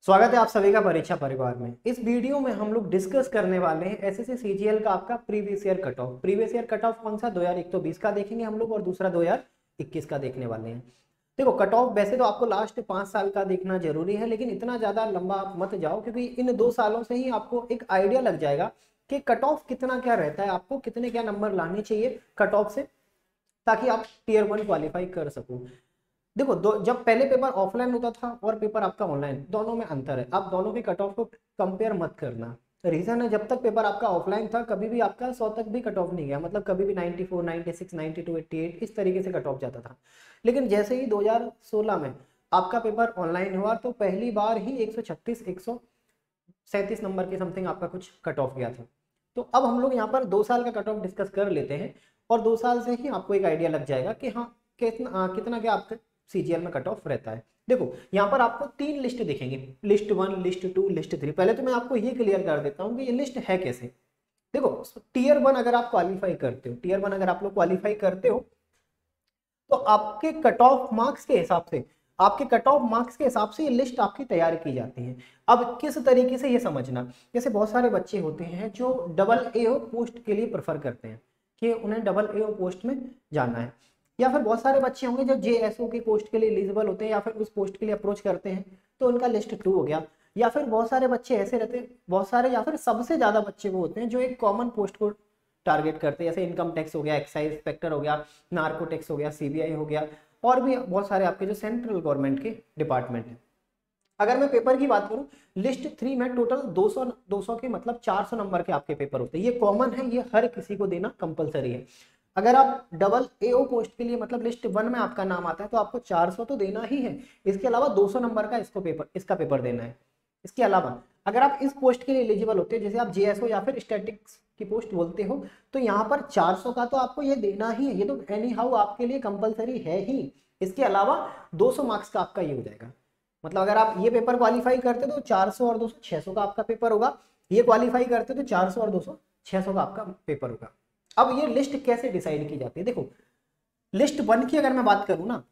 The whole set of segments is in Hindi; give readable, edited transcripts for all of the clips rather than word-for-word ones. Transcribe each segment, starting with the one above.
स्वागत है आप सभी का परीक्षा परिवार में। इस वीडियो में हम लोग डिस्कस करने वाले हैं एसएससी सीजीएल का आपका previous year cut off. Previous year cut off कौन सा 2021 का देखेंगे हम लोग और दूसरा 2021 का देखने वाले हैं। देखो कट ऑफ वैसे तो आपको लास्ट 5 साल का देखना जरूरी है, लेकिन इतना ज्यादा लंबा आप मत जाओ क्योंकि इन 2 सालों से ही आपको एक आइडिया लग जाएगा कि कट ऑफ कितना क्या रहता है, आपको कितने क्या नंबर लाने चाहिए कट ऑफ से, ताकि आप टीयर 1 क्वालिफाई कर सको। देखो जब पहले पेपर ऑफलाइन होता था और पेपर आपका ऑनलाइन, दोनों में अंतर है। आप दोनों के कट ऑफ को कंपेयर मत करना। रीजन है, जब तक पेपर आपका ऑफलाइन था कभी भी आपका 100 तक भी कट ऑफ नहीं गया, मतलब कभी भी 94, 96, 92, 88 इस तरीके से कट ऑफ जाता था। लेकिन जैसे ही 2016 में आपका पेपर ऑनलाइन हुआ तो पहली बार ही 136, 137 नंबर के समथिंग आपका कुछ कट ऑफ गया था। तो अब हम लोग यहाँ पर 2 साल का कट ऑफ डिस्कस कर लेते हैं और 2 साल से ही आपको एक आइडिया लग जाएगा कि हाँ कितना क्या आपका सीजीएल में कट ऑफ रहता है। देखो यहाँ पर आपको 3 लिस्ट दिखेंगे, लिस्ट 1, लिस्ट 2, लिस्ट 3। पहले तो मैं आपको ये क्लियर कर देता हूँ कि ये लिस्ट है कैसे। देखो टीयर 1 अगर आप क्वालिफाई करते हो, टीयर 1 अगर आप लोग क्वालिफाई करते हो तो आपके कट ऑफ मार्क्स के हिसाब से, आपके कट ऑफ मार्क्स के हिसाब से ये लिस्ट आपकी तैयार की जाती है। अब किस तरीके से ये समझना, जैसे बहुत सारे बच्चे होते हैं जो डबल एओ पोस्ट के लिए प्रेफर करते हैं कि उन्हें डबल एओ पोस्ट में जाना है, या फिर बहुत सारे बच्चे होंगे जो जेएसओ की पोस्ट के लिए एलिजिबल होते हैं या फिर उस पोस्ट के लिए अप्रोच करते हैं, तो उनका लिस्ट 2 हो गया। या फिर बहुत सारे बच्चे ऐसे रहते हैं, बहुत सारे या फिर सबसे ज्यादा बच्चे वो होते हैं जो एक कॉमन पोस्ट को टारगेट करते हैं, जैसे इनकम टैक्स हो गया, एक्साइज इंस्पेक्टर हो गया, नार्को टैक्स हो गया, सीबीआई हो गया, और भी बहुत सारे आपके जो सेंट्रल गवर्नमेंट के डिपार्टमेंट है। अगर मैं पेपर की बात करूं, लिस्ट 3 में टोटल 200 के मतलब 400 नंबर के आपके पेपर होते हैं। ये कॉमन है, ये हर किसी को देना कंपलसरी है। अगर आप डबल एओ पोस्ट के लिए मतलब लिस्ट 1 में आपका नाम आता है तो आपको 400 तो देना ही है, इसके अलावा 200 नंबर का इसका पेपर देना है। इसके अलावा अगर आप इस पोस्ट के लिए एलिजिबल होते हो, जैसे आप जेएसओ या फिर स्टैटिक्स की पोस्ट बोलते हो, तो यहाँ पर 400 का तो आपको ये देना ही है, ये तो एनी हाउ आपके लिए कंपलसरी है ही। इसके अलावा 200 मार्क्स का आपका ये हो जाएगा, मतलब अगर आप ये पेपर क्वालिफाई करते तो 400 और 200 600 का आपका पेपर होगा, ये क्वालिफाई करते तो 400 और 200 600 का आपका पेपर होगा। अब ये लिस्ट कैसे डिसाइड की जाती है, देखो लिस्ट 1 की अगर मैं बात करूं ना,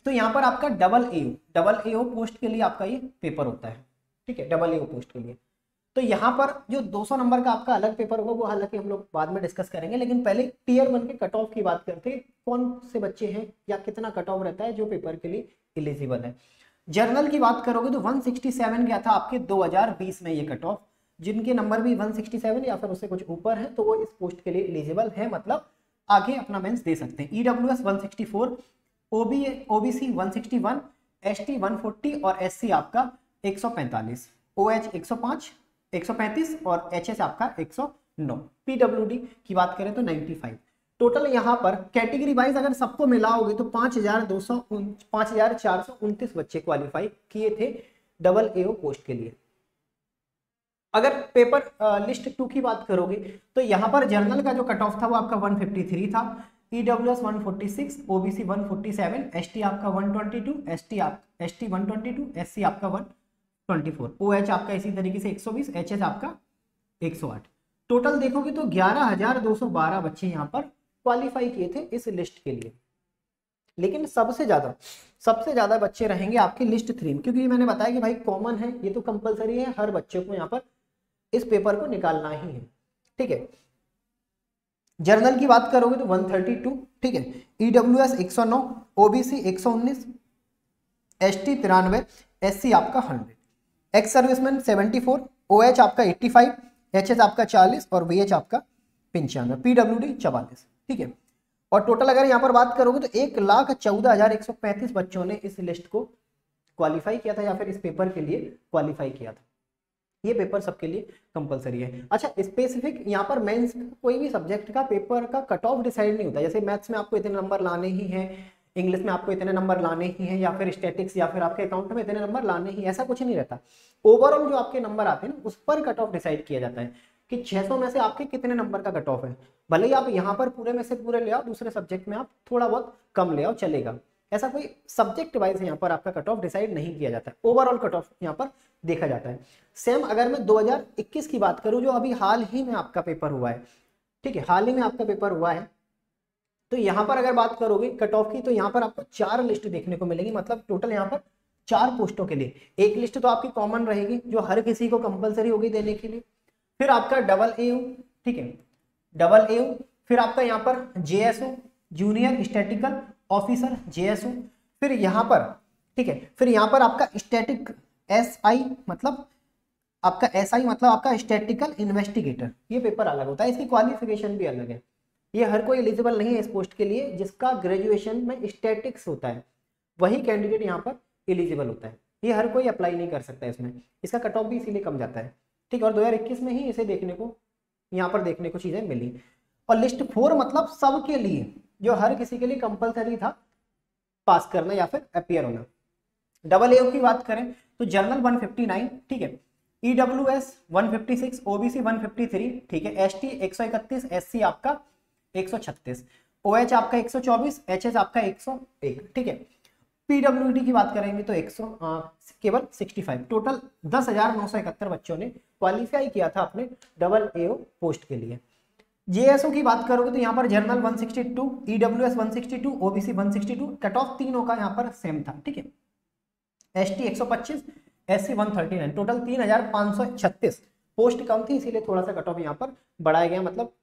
तो यहाँ पर आपका डबल एओ पोस्ट के लिए आपका ये पेपर होता है, ठीक है, डबल एओ पोस्ट के लिए। तो यहाँ पर जो 200 नंबर का आपका अलग पेपर होगा वो हालांकि हम लोग बाद में डिस्कस करेंगे, लेकिन पहले टीयर 1 के कट ऑफ की बात करते हैं, कौन से बच्चे हैं या कितना कट ऑफ रहता है जो पेपर के लिए एलिजिबल है। जर्नल की बात करोगे तो 167 गया था आपके 2020 में ये कट ऑफ। जिनके नंबर भी 167 या फिर उससे कुछ ऊपर है तो वो इस पोस्ट के लिए एलिजिबल है, मतलब आगे अपना मेंस दे सकते हैं। ईडब्ल्यूएस 164, ओबीसी 161, एसटी 140 और एससी आपका 145, ओएच 105, 135 और एचएस आपका 109। पीडब्ल्यूडी की बात करें तो 95। टोटल यहाँ पर कैटेगरी वाइज अगर सबको मिलाओगे तो 5429 बच्चे क्वालिफाई किए थे डबल एओ पोस्ट के लिए। अगर पेपर लिस्ट 2 की बात करोगे तो यहाँ पर जर्नल का जो कट ऑफ था वो आपका 153 था, ईडब्ल्यूएस 146, ओबीसी 147, एसटी आपका 122, एसटी 122, एससी आपका 124, ओएच आपका इसी तरीके से 120, एचएस आपका 108। टोटल देखोगे तो 11,212 बच्चे यहाँ पर क्वालिफाई किए थे इस लिस्ट के लिए। लेकिन सबसे ज्यादा बच्चे रहेंगे आपके लिस्ट 3 में, क्योंकि मैंने बताया कि भाई कॉमन है, ये तो कंपलसरी है, हर बच्चे को यहाँ पर इस पेपर को निकालना ही है, ठीक है। जर्नल की बात करोगे तो 132, ठीक है, ईडब्ल्यूएस 109, ओबीसी 119, एसटी 93, एससी आपका 100, एक्स सर्विसमैन 74, ओएच आपका 85, एचएस आपका 40 और वीएच आपका 95, पीडब्ल्यूडी 44, ठीक है। और टोटल अगर यहाँ पर बात करोगे तो 1,14,135 बच्चों ने इस लिस्ट को क्वालिफाई किया था या फिर इस पेपर के लिए क्वालिफाई किया था। ये पेपर सबके लिए कंपलसरी है। अच्छा, स्पेसिफिक यहाँ पर मेंस कोई भी सब्जेक्ट का पेपर का कट ऑफ डिसाइड नहीं होता, जैसे मैथ्स में आपको इतने नंबर लाने ही हैं, इंग्लिश में आपको इतने नंबर लाने ही हैं, या फिर स्टैटिक्स या फिर आपके अकाउंट में इतने नंबर लाने ही, ऐसा कुछ नहीं रहता। ओवरऑल जो आपके नंबर आते हैं ना उस पर कट ऑफ डिसाइड किया जाता है कि 600 में से आपके कितने नंबर का कट ऑफ है। भले ही आप यहाँ पर पूरे में से पूरे ले आओ, दूसरे सब्जेक्ट में आप थोड़ा बहुत कम ले आओ, चलेगा। ऐसा कोई सब्जेक्ट वाइज यहाँ पर आपका कट ऑफ डिसाइड नहीं किया जाता है, ओवरऑल कट ऑफ यहाँ पर देखा जाता है। सेम अगर मैं 2021 की बात करूं जो अभी हाल ही में आपका पेपर हुआ है, ठीक है, हाल ही में आपका पेपर हुआ है, तो यहाँ पर अगर बात करोगे कट ऑफ की तो यहाँ पर आपको 4 लिस्ट देखने को मिलेगी, मतलब टोटल यहाँ पर 4 पोस्टों के लिए। एक लिस्ट तो आपकी कॉमन रहेगी जो हर किसी को कंपलसरी होगी देने के लिए, फिर आपका डबल एयू, ठीक है, डबल एयू, फिर आपका यहाँ पर JSO junior statistical officer JSO, फिर यहाँ पर, ठीक है, फिर यहाँ पर आपका स्टैटिक एसआई मतलब आपका एसआई मतलब आपका स्टैटिकल इन्वेस्टिगेटर, ये पेपर अलग होता है, इसकी क्वालिफिकेशन भी अलग है। ये हर कोई एलिजिबल नहीं है इस पोस्ट के लिए जिसका ग्रेजुएशन में स्टैटिक्स होता है, वही कैंडिडेट यहाँ पर एलिजिबल होता है, ये हर कोई अप्लाई नहीं कर सकता इसमें, इसका कट ऑफ भी इसीलिए कम जाता है, ठीक। और 2021 में ही इसे देखने को यहाँ पर देखने को चीजें मिली। और लिस्ट 4 मतलब सबके लिए, जो हर किसी के लिए कंपलसरी था पास करना या फिर अपियर होना। डबल एओ की बात करें तो जनरल 159, ठीक है, ईडब्ल्यूएस 156, ओबीसी 153, ठीक है, एसटी 131, एससी आपका 136, ओएच आपका 124, एचएच आपका 101, ठीक है। पीडब्ल्यूडी की बात करेंगे तो 100 केवल 65, टोटल 10,971 बच्चों ने क्वालिफाई किया था अपने डबल एओ पोस्ट के लिए। जेएसओ की बात करोगे तो यहाँ पर general 162, EWS 162, OBC 162, cut off तीनों का यहाँ पर सेम था, ठीक है। एसटी 125, एससी 139, टोटल 3,536, पोस्ट कम थी इसीलिए थोड़ा सा कट ऑफ यहाँ पर बढ़ाया गया, मतलब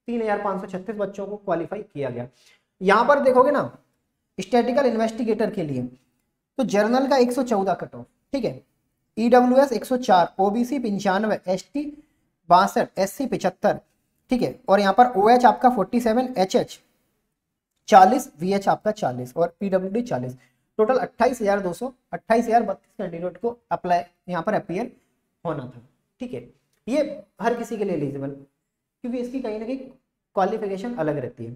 3,536 बच्चों को क्वालिफाई किया गया। यहाँ पर देखोगे ना स्टैटिकल इन्वेस्टिगेटर के लिए तो जर्नल का 114 कट ऑफ, ठीक है, ईडब्ल्यूएस 104, ओबीसी 95, एसटी 62, एससी 75, ठीक है, और यहाँ पर ओएच आपका 47, एचएच 40, वीएच आपका 40 और पीडब्ल्यूडी 40, टोटल 28,32 कैंडिडेट को अप्लाई यहाँ पर अपीयर होना था, ठीक है। ये हर किसी के लिए एलिजिबल, क्योंकि इसकी कहीं ना कहीं क्वालिफिकेशन अलग रहती है।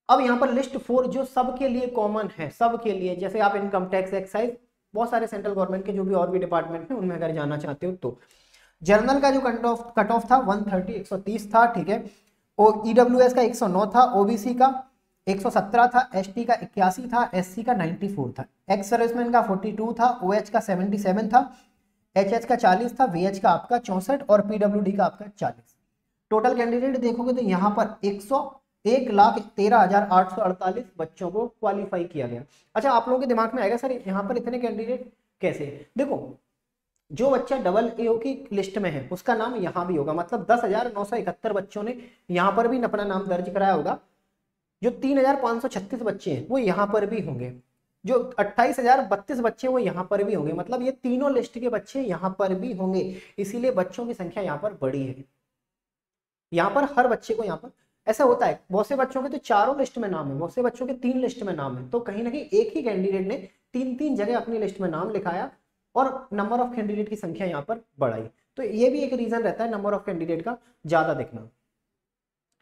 अब यहाँ पर लिस्ट 4 जो सबके लिए कॉमन है, सबके लिए, जैसे आप इनकम टैक्स, एक्साइज, बहुत सारे सेंट्रल गवर्नमेंट के जो भी और भी डिपार्टमेंट हैं उनमें अगर जाना चाहते हो तो जर्नल का जो कट ऑफ था 130 था, ठीक है, और ईडब्ल्यूएस का 109 था, ओबीसी का 117 था, एसटी का 81 था, एससी का 94 था, एक्स सर्विसमैन का 42 था, ओएच का 77 था, एचएच का 40 था, वीएच का आपका 64 और पीडब्ल्यूडी का आपका 40। टोटल कैंडिडेट देखोगे तो यहाँ पर 1,13,848 बच्चों को क्वालिफाई किया गया। अच्छा, आप लोगों के दिमाग में आएगा सर यहाँ पर इतने कैंडिडेट कैसे? देखो, जो बच्चा डबल एओ की लिस्ट में है उसका नाम यहाँ भी होगा, मतलब 10,971 बच्चों ने यहाँ पर भी अपना नाम दर्ज कराया होगा। जो 3,536 बच्चे हैं वो यहाँ पर भी होंगे, जो 28,032 बच्चे वो यहाँ पर भी होंगे, मतलब ये तीनों लिस्ट के बच्चे यहाँ पर भी होंगे, इसीलिए बच्चों की संख्या यहाँ पर बड़ी है। यहाँ पर हर बच्चे को, यहाँ पर ऐसा होता है, बहुत से बच्चों के तो चारों लिस्ट में नाम है, बहुत से बच्चों के 3 लिस्ट में नाम है, तो कहीं ना कहीं एक ही कैंडिडेट ने 3 जगह अपनी लिस्ट में नाम लिखाया और नंबर ऑफ कैंडिडेट की संख्या यहाँ पर बढ़ाई, तो ये भी एक रीजन रहता है नंबर ऑफ कैंडिडेट का ज्यादा दिखना,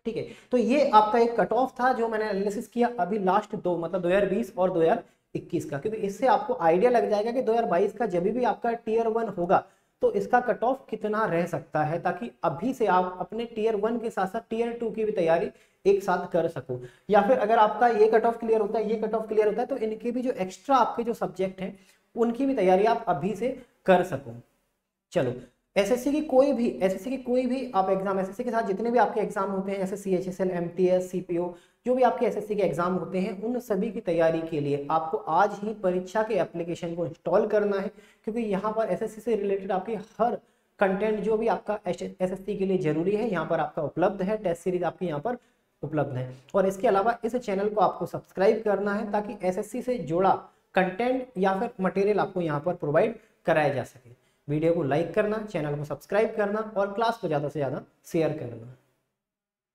ठीक है। तो ये आपका एक कट ऑफ था जो मैंने एनालिसिस किया अभी लास्ट 2 मतलब 2020 और 2021 का, क्योंकि इससे आपको आइडिया लग जाएगा कि 2022 का जब भी आपका टियर 1 होगा तो इसका कट ऑफ कितना रह सकता है, ताकि अभी से आप अपने टियर 1 के साथ साथ टियर 2 की भी तैयारी एक साथ कर सको, या फिर अगर आपका ये कट ऑफ क्लियर होता है, ये कट ऑफ क्लियर होता है, तो इनके भी जो एक्स्ट्रा आपके जो सब्जेक्ट हैं उनकी भी तैयारी आप अभी से कर सको। चलो, एसएससी की कोई भी आप एग्जाम, एसएससी के साथ जितने भी आपके एग्जाम होते हैं जैसे सीएचएसएल, एमटीएस, सीपीओ, जो भी आपके एसएससी के एग्जाम होते हैं उन सभी की तैयारी के लिए आपको आज ही परीक्षा के एप्लीकेशन को इंस्टॉल करना है, क्योंकि यहाँ पर एसएससी से रिलेटेड आपकी हर कंटेंट जो भी आपका एसएससी के लिए जरूरी है यहाँ पर आपका उपलब्ध है, टेस्ट सीरीज आपकी यहाँ पर उपलब्ध है। और इसके अलावा इस चैनल को आपको सब्सक्राइब करना है ताकि एसएससी से जुड़ा कंटेंट या फिर मटेरियल आपको यहाँ पर प्रोवाइड कराया जा सके। वीडियो को लाइक करना, चैनल को सब्सक्राइब करना और क्लास को ज़्यादा से ज़्यादा शेयर करना।